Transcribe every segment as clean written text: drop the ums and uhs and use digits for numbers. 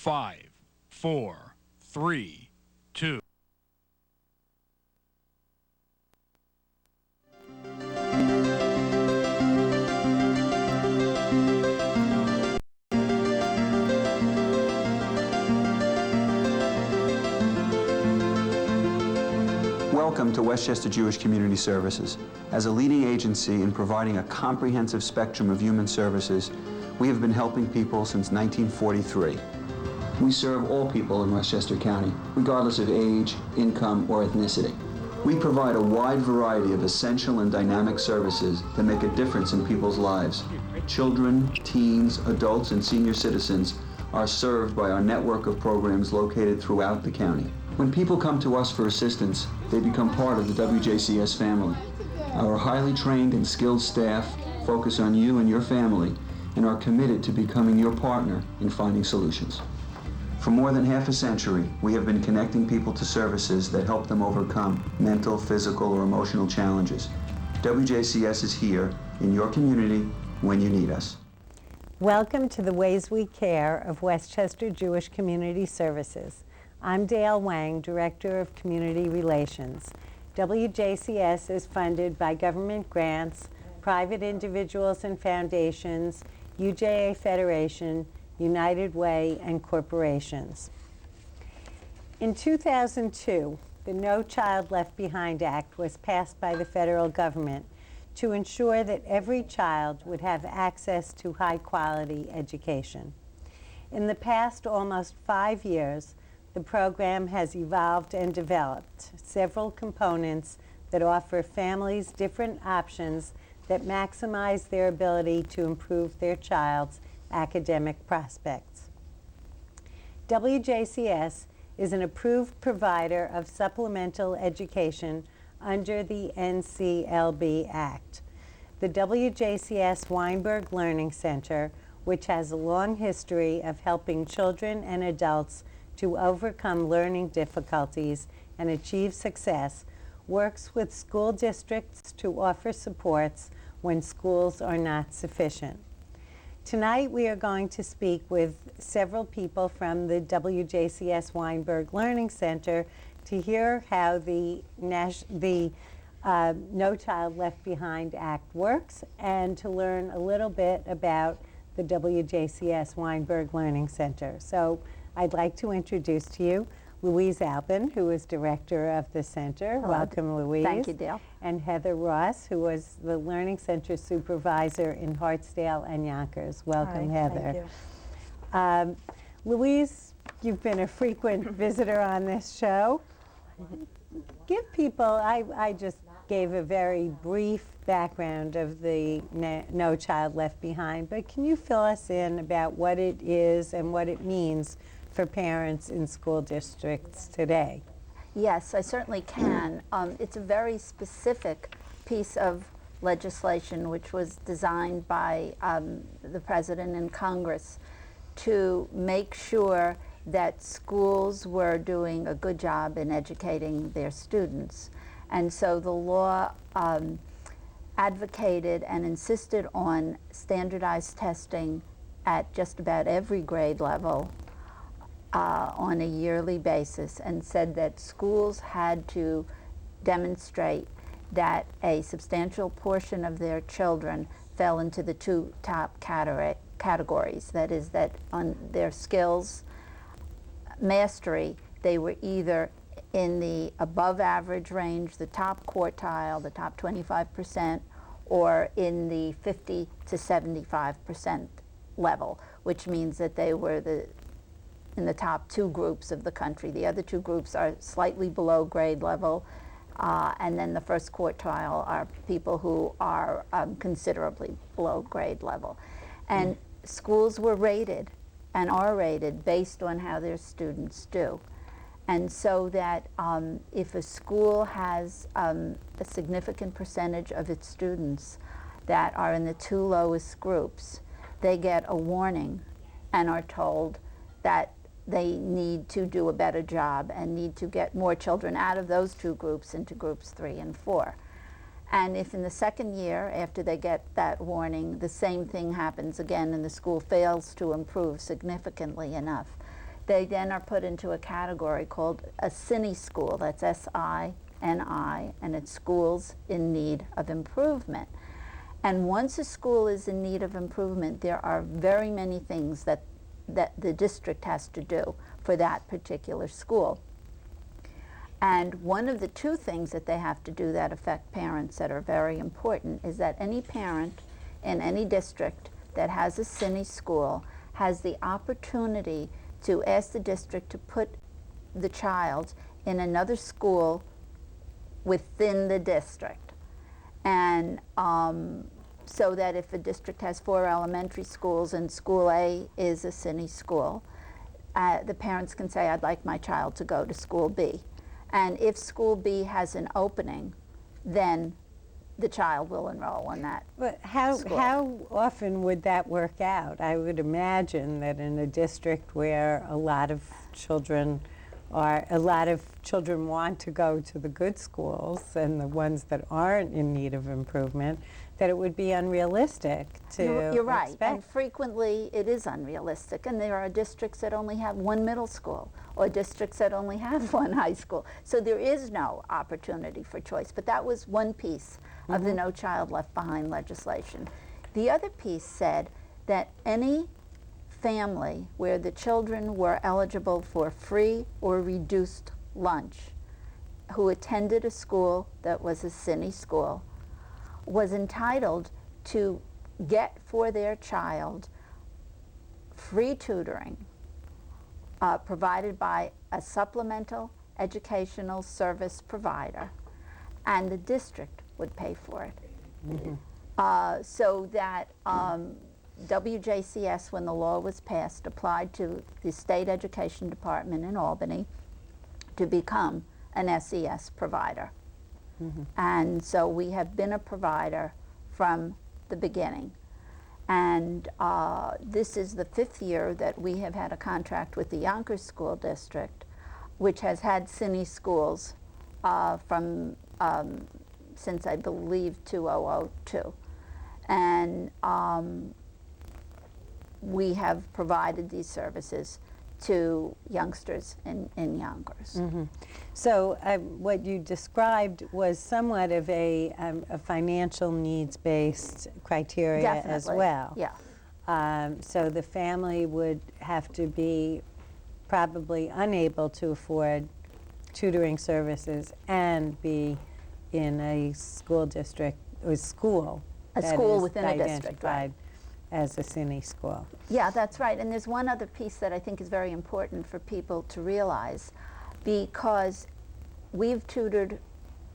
5, 4, 3, 2. Welcome to Westchester Jewish Community Services. As a leading agency in providing a comprehensive spectrum of human services, we have been helping people since 1943. We serve all people in Westchester County, regardless of age, income, or ethnicity. We provide a wide variety of essential and dynamic services that make a difference in people's lives. Children, teens, adults, and senior citizens are served by our network of programs located throughout the county. When people come to us for assistance, they become part of the WJCS family. Our highly trained and skilled staff focus on you and your family and are committed to becoming your partner in finding solutions. For more than half a century, we have been connecting people to services that help them overcome mental, physical, or emotional challenges. WJCS is here in your community when you need us. Welcome to the Ways We Care of Westchester Jewish Community Services. I'm Dale Wang, Director of Community Relations. WJCS is funded by government grants, private individuals and foundations, UJA Federation, United Way, and corporations. In 2002, the No Child Left Behind Act was passed by the federal government to ensure that every child would have access to high-quality education. In the past almost 5 years, the program has evolved and developed several components that offer families different options that maximize their ability to improve their child's academic prospects. WJCS is an approved provider of supplemental education under the NCLB Act. The WJCS Weinberg Learning Center, which has a long history of helping children and adults to overcome learning difficulties and achieve success, works with school districts to offer supports when schools are not sufficient. Tonight we are going to speak with several people from the WJCS Weinberg Learning Center to hear how the No Child Left Behind Act works and to learn a little bit about the WJCS Weinberg Learning Center. So I'd like to introduce to you Louise Albin, who is director of the center. Hello. Welcome, Louise. Thank you, Dale. And Heather Ross, who was the Learning Center supervisor in Hartsdale and Yonkers. Welcome, Hi, Heather. thank you. Louise, you've been a frequent visitor on this show. Give people, I just gave a very brief background of the No Child Left Behind, but can you fill us in about what it is and what it means for parents in school districts today? Yes, I certainly can. It's a very specific piece of legislation which was designed by the President and Congress to make sure that schools were doing a good job in educating their students. And so the law advocated and insisted on standardized testing at just about every grade level on a yearly basis, and said that schools had to demonstrate that a substantial portion of their children fell into the two top categories. That is, that on their skills mastery, they were either in the above average range, the top quartile, the top 25%, or in the 50 to 75% level, which means that they were in the top two groups of the country. The other two groups are slightly below grade level, and then the first quartile are people who are considerably below grade level. And schools were rated and are rated based on how their students do. And so that if a school has a significant percentage of its students that are in the two lowest groups, they get a warning and are told that they need to do a better job and need to get more children out of those two groups into groups 3 and 4. And if in the second year, after they get that warning, the same thing happens again and the school fails to improve significantly enough, they then are put into a category called a SINI school. That's S-I-N-I, and it's schools in need of improvement. And once a school is in need of improvement, there are very many things that the district has to do for that particular school. And one of the two things that they have to do that affect parents that are very important is that any parent in any district that has a SINI school has the opportunity to ask the district to put the child in another school within the district. And so that if a district has 4 elementary schools and school A is a SINI school, the parents can say, I'd like my child to go to school B. And if school B has an opening, then the child will enroll in that But school. how often would that work out? I would imagine that in a district where a lot of children want to go to the good schools and the ones that aren't in need of improvement, that it would be unrealistic to You're right, expect. and frequently it is unrealistic, and there are districts that only have 1 middle school, or districts that only have 1 high school. So there is no opportunity for choice, but that was one piece of the No Child Left Behind legislation. The other piece said that any family where the children were eligible for free or reduced lunch, who attended a school that was a SINI school, was entitled to get for their child free tutoring provided by a supplemental educational service provider, and the district would pay for it. So that WJCS, when the law was passed, applied to the State Education Department in Albany to become an SES provider. And so we have been a provider from the beginning. And this is the 5th year that we have had a contract with the Yonkers School District, which has had SINI schools from since I believe 2002. And we have provided these services to youngsters in Yonkers. So what you described was somewhat of a financial needs-based criteria as Definitely, well. yeah. So the family would have to be probably unable to afford tutoring services and be in a school district or school A that school is within a district, identified as a SINI school. Yeah, that's right. And there's one other piece that I think is very important for people to realize, because we've tutored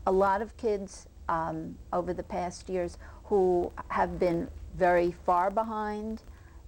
a lot of kids over the past years who have been very far behind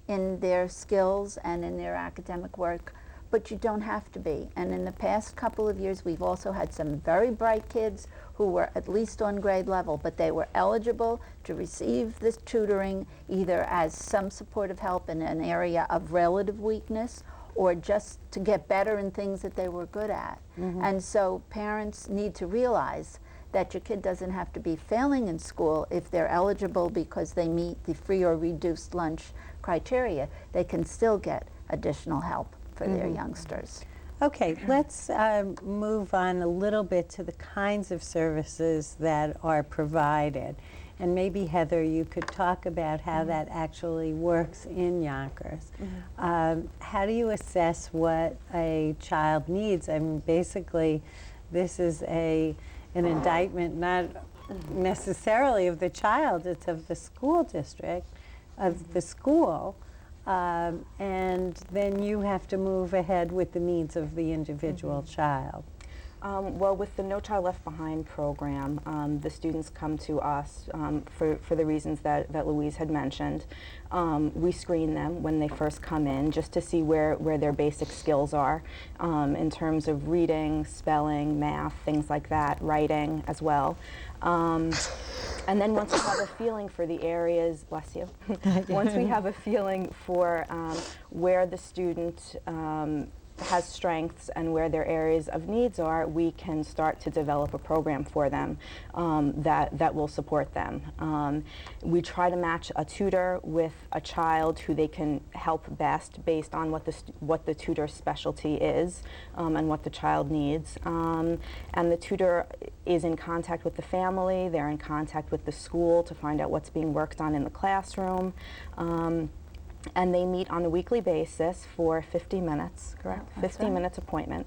in their skills and in their academic work, but you don't have to be. And in the past couple of years, we've also had some very bright kids who were at least on grade level, but they were eligible to receive this tutoring either as some supportive help in an area of relative weakness or just to get better in things that they were good at. And so parents need to realize that your kid doesn't have to be failing in school if they're eligible because they meet the free or reduced lunch criteria. They can still get additional help for their youngsters. Okay, let's move on a little bit to the kinds of services that are provided. And maybe, Heather, you could talk about how that actually works in Yonkers. How do you assess what a child needs? I mean, basically, this is an indictment not necessarily of the child, it's of the school district, of the school. And then you have to move ahead with the needs of the individual child. Well, with the No Child Left Behind program, the students come to us for the reasons that Louise had mentioned. We screen them when they first come in just to see where their basic skills are in terms of reading, spelling, math, things like that, writing as well. And then once we have a feeling for the areas, bless you, once we have a feeling for where the student has strengths and where their areas of needs are, we can start to develop a program for them that will support them. We try to match a tutor with a child who they can help best based on what the tutor's specialty is and what the child needs. And the tutor is in contact with the family, they're in contact with the school to find out what's being worked on in the classroom. And they meet on a weekly basis for 50 minutes, correct? 50 minutes appointment.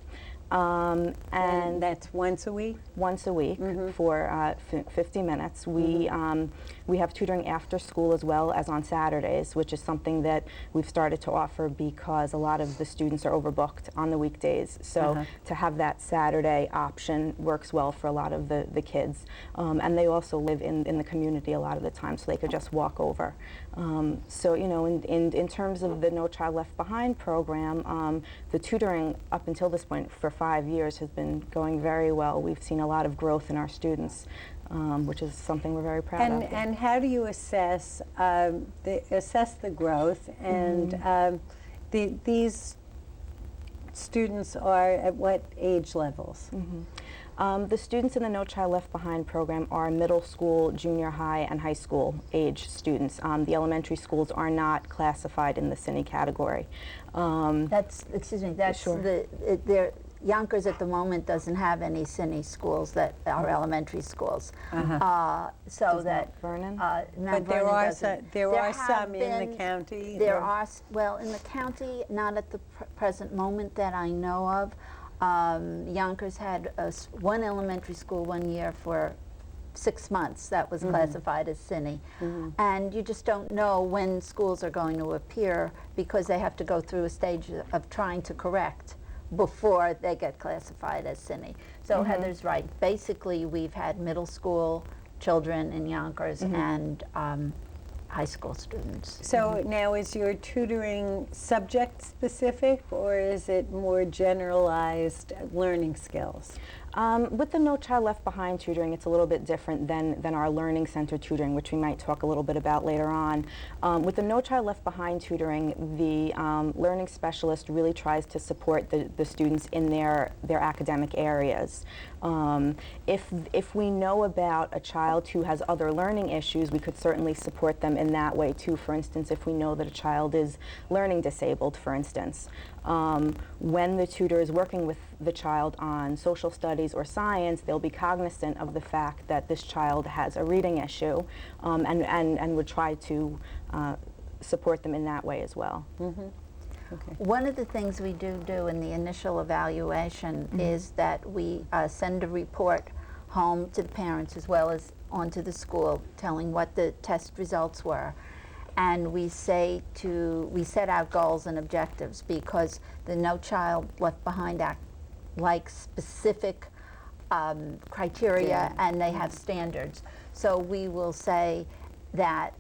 And that's once a week? Once a week for 50 minutes. We have tutoring after school as well as on Saturdays, which is something that we've started to offer because a lot of the students are overbooked on the weekdays. So to have that Saturday option works well for a lot of the kids. And they also live in the community a lot of the time, so they could just walk over. So, you know, in terms of the No Child Left Behind program, the tutoring up until this point for 5 years has been going very well. We've seen a lot of growth in our students, which is something we're very proud of. And how do you assess the growth? And these students are at what age levels? The students in the No Child Left Behind program are middle school, junior high, and high school age students. The elementary schools are not classified in the CINI category. Excuse me, that's Yonkers at the moment doesn't have any CINI schools that are elementary schools. So that Vernon? But there are some in the county. There are, well, in the county, not at the present moment that I know of. Yonkers had one elementary school one year for 6 months that was classified as CINI. And you just don't know when schools are going to appear because they have to go through a stage of trying to correct before they get classified as CINI. So Heather's right. Basically, we've had middle school children in Yonkers and high school students. So now, is your tutoring subject specific, or is it more generalized learning skills? With the No Child Left Behind tutoring, it's a little bit different than our Learning Center tutoring, which we might talk a little bit about later on. With the No Child Left Behind tutoring, the learning specialist really tries to support the students in their academic areas. If we know about a child who has other learning issues, we could certainly support them in that way too. For instance, if we know that a child is learning disabled, for instance. When the tutor is working with the child on social studies or science, they'll be cognizant of the fact that this child has a reading issue and would try to support them in that way as well. Okay. One of the things we do in the initial evaluation is that we send a report home to the parents as well as onto the school telling what the test results were. And we set out goals and objectives because the No Child Left Behind Act likes specific criteria and they have standards. So we will say that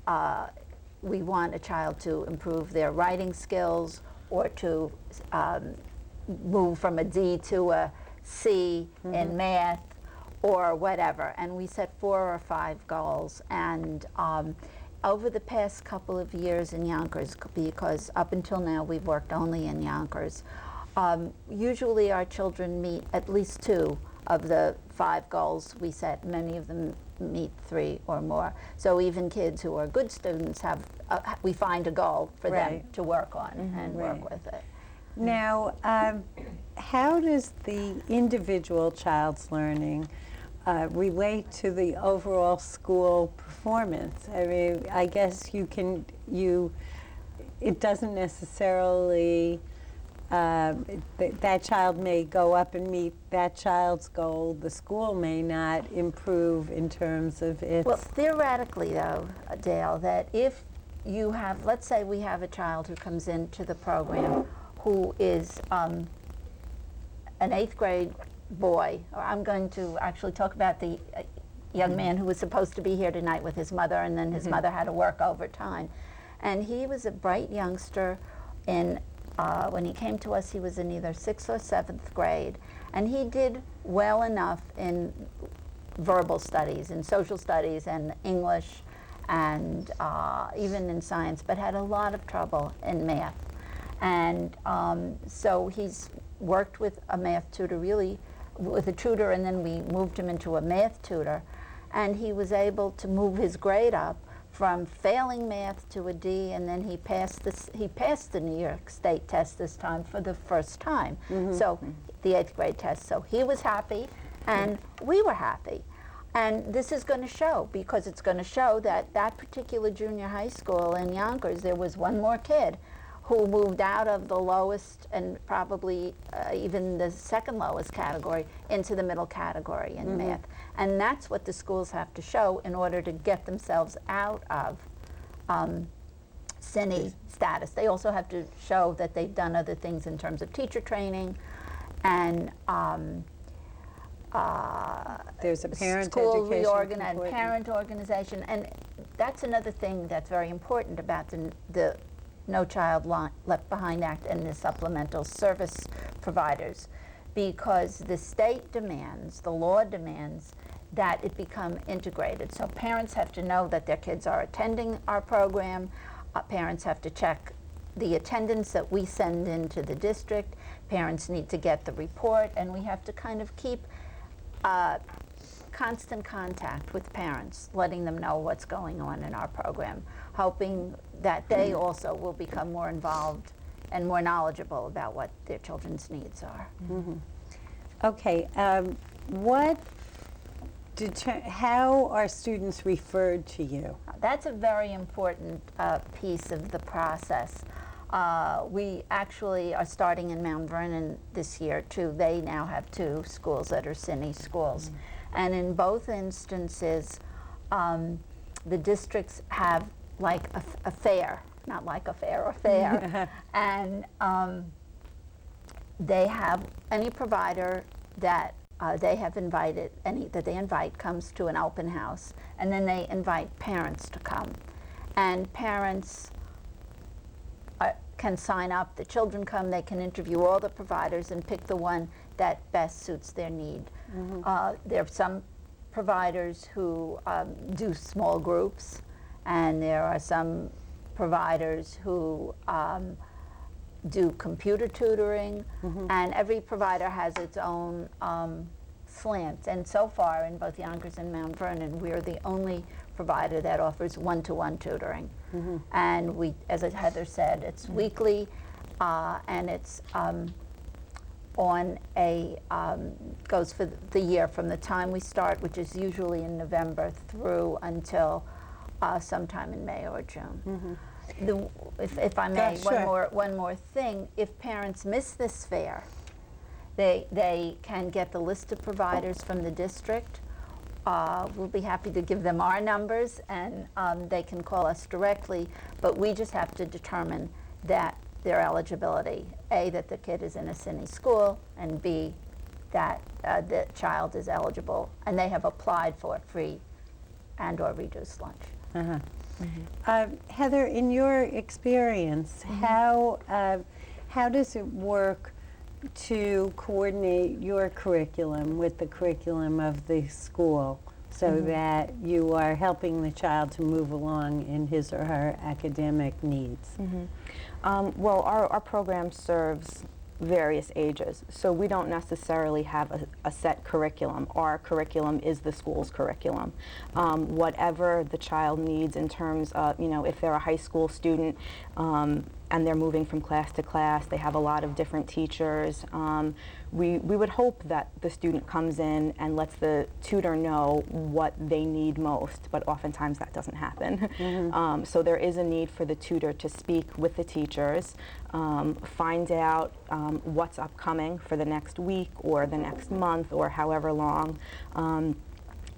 we want a child to improve their writing skills or to move from a D to a C in math or whatever. And we set 4 or 5 goals. And over the past couple of years in Yonkers, because up until now we've worked only in Yonkers, usually our children meet at least 2 of the 5 goals we set. Many of them meet 3 or more. So even kids who are good students have, we find a goal for them to work on and work with it. Now, how does the individual child's learning relate to the overall school performance? I mean, I guess it doesn't necessarily, that child may go up and meet that child's goal. The school may not improve in terms of its... Well, theoretically, though, Dale, that if you have, let's say we have a child who comes into the program who is an 8th grade boy, or I'm going to actually talk about the young man who was supposed to be here tonight with his mother, and then his mother had to work overtime. And he was a bright youngster. When he came to us, he was in either 6th or 7th grade, and he did well enough in verbal studies, in social studies and English, and even in science, but had a lot of trouble in math. And so he's worked with a math tutor, really with a tutor, and then we moved him into a math tutor. And he was able to move his grade up from failing math to a D, and then he passed the New York State test this time for the first time. So the 8th grade test. So he was happy, and we were happy. And this is going to show, because it's going to show that that particular junior high school in Yonkers, there was one more kid who moved out of the lowest and probably even the second lowest category into the middle category in math. And that's what the schools have to show in order to get themselves out of CINI status. They also have to show that they've done other things in terms of teacher training and There's a parent school education and component. parent organization. And that's another thing that's very important about the No Child Left Behind Act and the supplemental service providers, because the state demands, the law demands, that it become integrated. So parents have to know that their kids are attending our program. Parents have to check the attendance that we send into the district. Parents need to get the report, and we have to kind of keep constant contact with parents, letting them know what's going on in our program, hoping that they also will become more involved and more knowledgeable about what their children's needs are. Okay, how are students referred to you? That's a very important piece of the process. We actually are starting in Mount Vernon this year too. They now have 2 schools that are CINI schools. And in both instances, the districts have like a fair, not like a fair, a fair. And they have any provider that they have invited, that they invite comes to an open house, and then they invite parents to come. And parents can sign up, the children come, they can interview all the providers and pick the one that best suits their need. There are some providers who do small groups, and there are some providers who do computer tutoring, and every provider has its own slant. And so far in both Yonkers and Mount Vernon, we're the only provider that offers one-to-one tutoring. And we, as Heather said, it's weekly, and it's on a, goes for the year from the time we start, which is usually in November, through until sometime in May or June. If I may, Sure. one more thing, if parents miss this fair, they can get the list of providers from the district. We'll be happy to give them our numbers, and they can call us directly, but we just have to determine that their eligibility, A, that the kid is in a CINI school, and B, that the child is eligible, and they have applied for free and or reduced lunch. Heather, in your experience, how does it work to coordinate your curriculum with the curriculum of the school so that you are helping the child to move along in his or her academic needs? Well, our program serves various ages, so we don't necessarily have a set curriculum. Our curriculum is the school's curriculum. Whatever the child needs in terms of, if they're a high school student and they're moving from class to class, they have a lot of different teachers. We would hope that the student comes in and lets the tutor know what they need most, but oftentimes that doesn't happen. So there is a need for the tutor to speak with the teachers, find out what's upcoming for the next week or the next month or however long,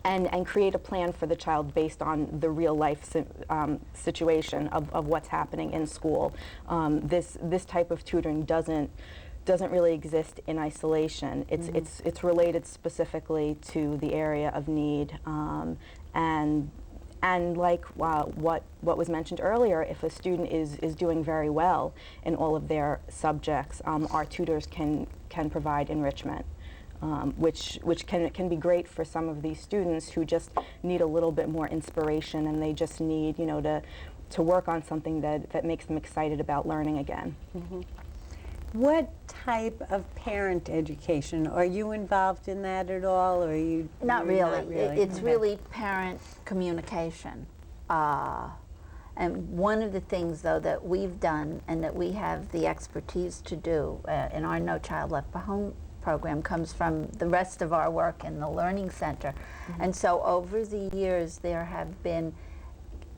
and create a plan for the child based on the real life situation of what's happening in school. This type of tutoring doesn't really exist in isolation. It's related specifically to the area of need, and like what was mentioned earlier, if a student is doing very well in all of their subjects, our tutors can provide enrichment. Which can be great for some of these students who just need a little bit more inspiration, and they just need, to work on something that makes them excited about learning again. What type of parent education? Are you involved in that at all, or are you? Not you're really. It's Okay. really parent communication. And one of the things, though, that we've done and that we have the expertise to do in our No Child Left Behind program comes from the rest of our work in the Learning Center. And so over the years, there have been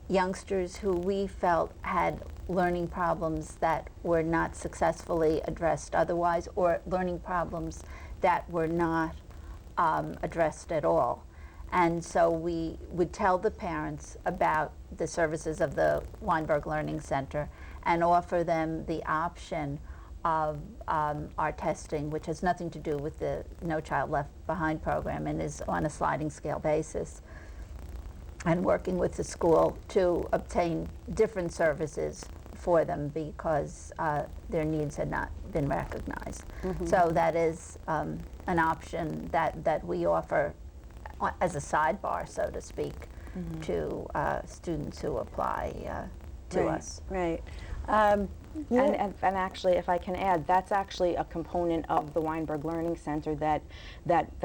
youngsters who we felt had learning problems that were not successfully addressed otherwise, or learning problems that were not addressed at all. And so we would tell the parents about the services of the Weinberg Learning Center and offer them the option of our testing, which has nothing to do with the No Child Left Behind program and is on a sliding scale basis, and working with the school to obtain different services for them because their needs had not been recognized. So that is an option that we offer as a sidebar, so to speak, to students who apply to us. Right. And actually, if I can add, that's actually a component of the Weinberg Learning Center that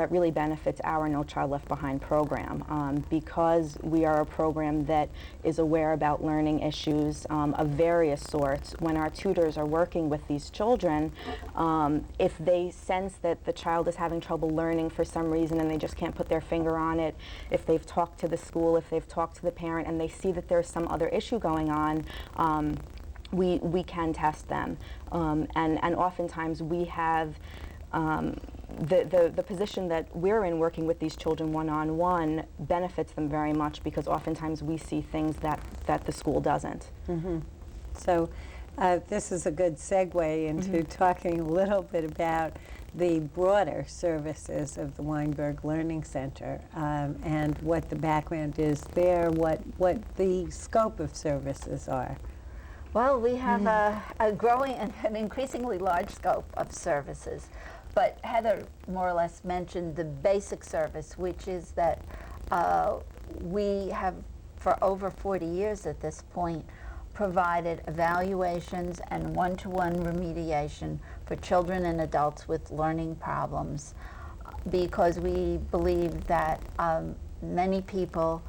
really benefits our No Child Left Behind program, because we are a program that is aware about learning issues of various sorts. When our tutors are working with these children, if they sense that the child is having trouble learning for some reason and they just can't put their finger on it, if they've talked to the school, if they've talked to the parent and they see that there's some other issue going on, we can test them, and oftentimes we have the position that we're in working with these children one-on-one benefits them very much because oftentimes we see things that the school doesn't. So this is a good segue into talking a little bit about the broader services of the Weinberg Learning Center and what the background is there, what the scope of services are. Well, we have a growing and an increasingly large scope of services, but Heather more or less mentioned the basic service, which is that we have, for over 40 years at this point, provided evaluations and one-to-one remediation for children and adults with learning problems, because we believe that many people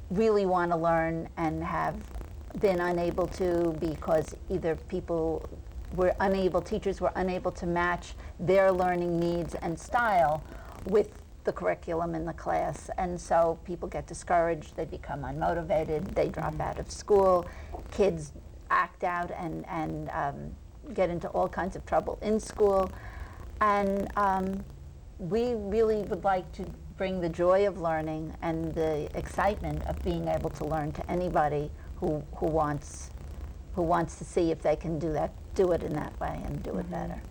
really want to learn and have been unable to because either teachers were unable to match their learning needs and style with the curriculum in the class. And so people get discouraged, they become unmotivated, they drop out of school, kids act out and get into all kinds of trouble in school. And we really would like to bring the joy of learning and the excitement of being able to learn to anybody who wants to see if they can do it in that way and do it better.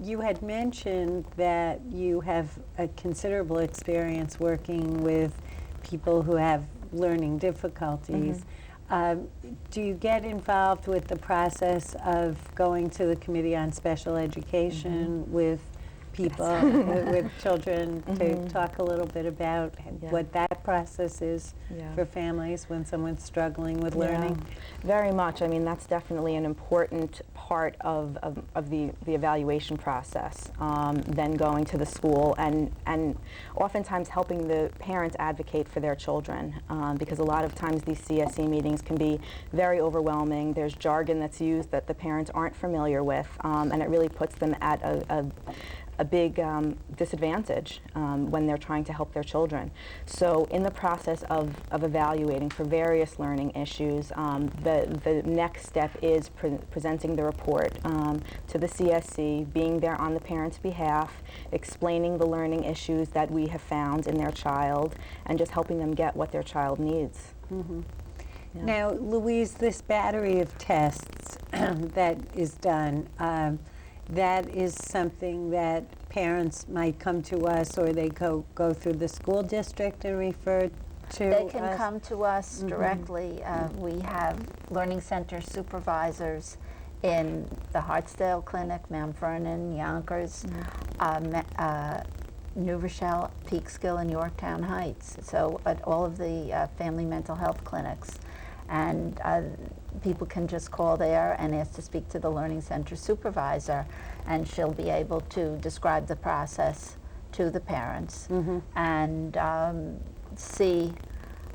You had mentioned that you have a considerable experience working with people who have learning difficulties. Do you get involved with the process of going to the Committee on Special Education with people, with children, to talk a little bit about what that process is for families when someone's struggling with learning? Very much. I mean, that's definitely an important part of the evaluation process, then going to the school and oftentimes helping the parents advocate for their children, because a lot of times these CSE meetings can be very overwhelming. There's jargon that's used that the parents aren't familiar with, and it really puts them at a big disadvantage when they're trying to help their children. So in the process of evaluating for various learning issues, the next step is presenting the report to the CSC, being there on the parent's behalf, explaining the learning issues that we have found in their child, and just helping them get what their child needs. Now, Louise, this battery of tests that is done, that is something that parents might come to us, or they go through the school district and refer to They can us? come to us directly. We have Learning Center supervisors in the Hartsdale Clinic, Mount Vernon, Yonkers, New Rochelle, Peekskill, and Yorktown Heights. So at all of the family mental health clinics. and people can just call there and ask to speak to the Learning Center supervisor, and she'll be able to describe the process to the parents and see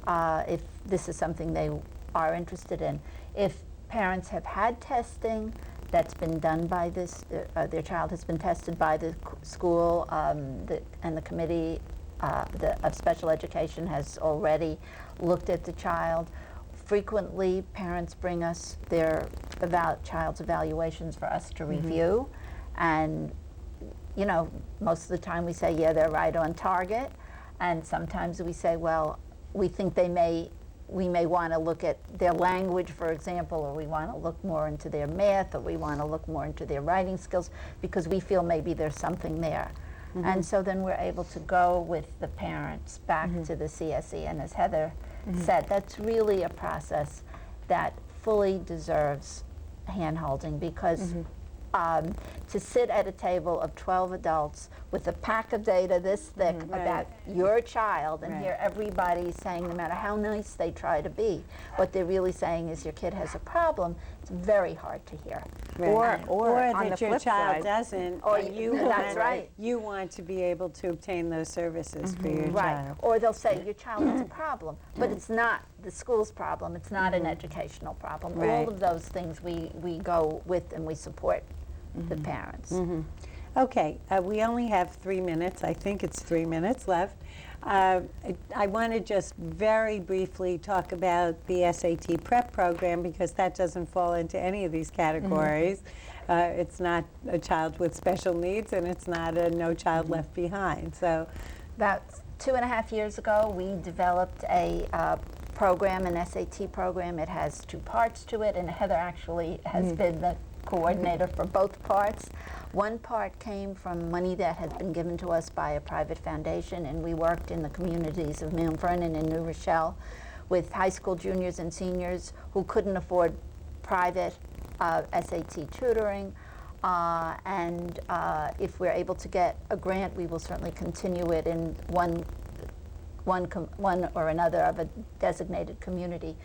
if this is something they are interested in. If parents have had testing that's been done by this, their child has been tested by the school, and the committee of special education has already looked at the child. Frequently, parents bring us their child's evaluations for us to review, and you know, most of the time we say, yeah, they're right on target, and sometimes we say, well, we think we may want to look at their language, for example, or we want to look more into their math, or we want to look more into their writing skills, because we feel maybe there's something there. And so then we're able to go with the parents back to the CSE, and as Heather said, that's really a process that fully deserves hand-holding, because to sit at a table of 12 adults with a pack of data this thick about your child and hear everybody saying, no matter how nice they try to be, what they're really saying is your kid has a problem, it's very hard to hear. Or on that the your flip child side, doesn't, Or and you that's want, right. you want to be able to obtain those services for your child. Or they'll say your child has a problem, but it's not the school's problem, it's not an educational problem. Right. All of those things we go with and we support the parents. Okay, we only have 3 minutes. I think it's 3 minutes left. I want to just very briefly talk about the SAT prep program, because that doesn't fall into any of these categories. It's not a child with special needs, and it's not a No Child Left Behind. So, About 2.5 years ago, we developed a program, an SAT program. It has 2 parts to it, and Heather actually has been the coordinator for both parts. One part came from money that had been given to us by a private foundation, and we worked in the communities of Mount Vernon and New Rochelle with high school juniors and seniors who couldn't afford private SAT tutoring. And if we're able to get a grant, we will certainly continue it in one or another of a designated community.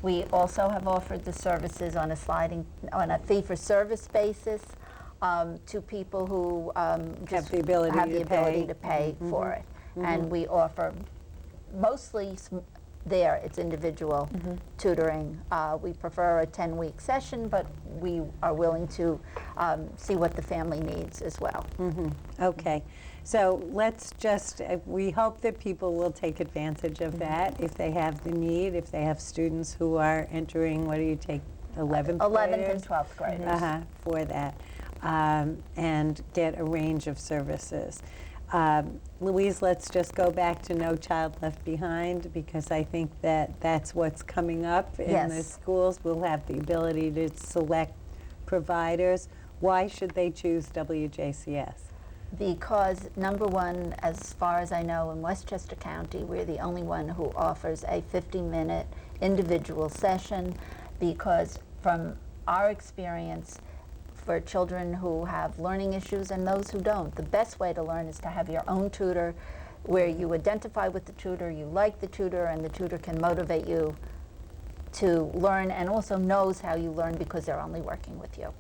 We also have offered the services on a fee-for-service basis to people who just have the ability to pay for it. And we offer mostly there it's individual tutoring. We prefer a 10-week session, but we are willing to see what the family needs as well. okay. So let's just, we hope that people will take advantage of that if they have the need, if they have students who are entering, what do you take, 11th 11th graders? and 12th graders. For that, and get a range of services. Louise, let's just go back to No Child Left Behind, because I think that that's what's coming up in the schools. We'll have the ability to select providers. Why should they choose WJCS? Because number one, as far as I know, in Westchester County, we're the only one who offers a 50-minute individual session, because from our experience, for children who have learning issues and those who don't, the best way to learn is to have your own tutor, where you identify with the tutor, you like the tutor, and the tutor can motivate you to learn, and also knows how you learn because they're only working with you.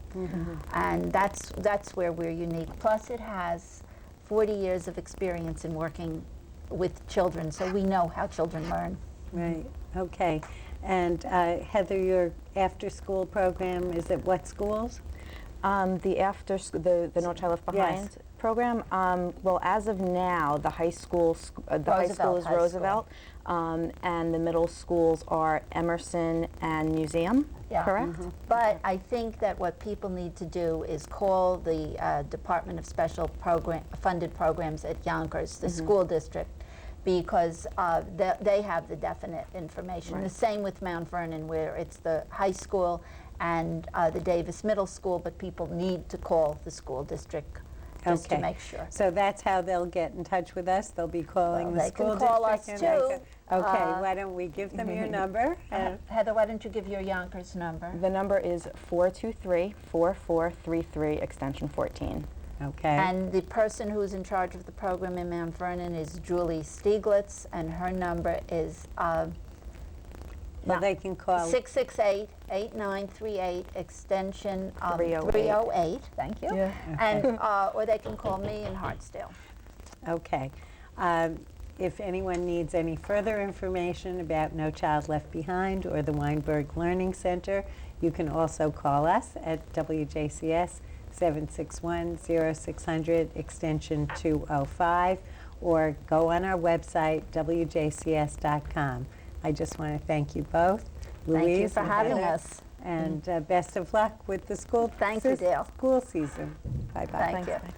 And that's where we're unique. Plus, it has 40 years of experience in working with children, so we know how children learn. Right, okay. And Heather, your after-school program is at what schools? The No Child Left Behind program. Well, as of now, the high school is Roosevelt, and the middle schools are Emerson and Museum. Correct. But I think that what people need to do is call the Department of Special Funded Programs at Yonkers, the school district, because they have the definite information. The same with Mount Vernon, where it's the high school and the Davis Middle School, but people need to call the school district just to make sure. So that's how they'll get in touch with us? They'll be calling the school district? They can call us too. Okay, why don't we give them your number? Heather, why don't you give your Yonkers number? The number is 423-4433, extension 14. Okay. And the person who's in charge of the program in Mount Vernon is Julie Stieglitz, and her number is Well, they can call. 668-8938, extension 308. 308. Thank you. Yeah. And, or they can call me in Hartsdale. Okay. If anyone needs any further information about No Child Left Behind or the Weinberg Learning Center, you can also call us at WJCS 761-0600 extension 205, or go on our website, WJCS.com. I just want to thank you both. Thank you Louise for and having Heather, us. And best of luck with the school Thank you, Dale. school season. Bye-bye. Thank you. Thanks.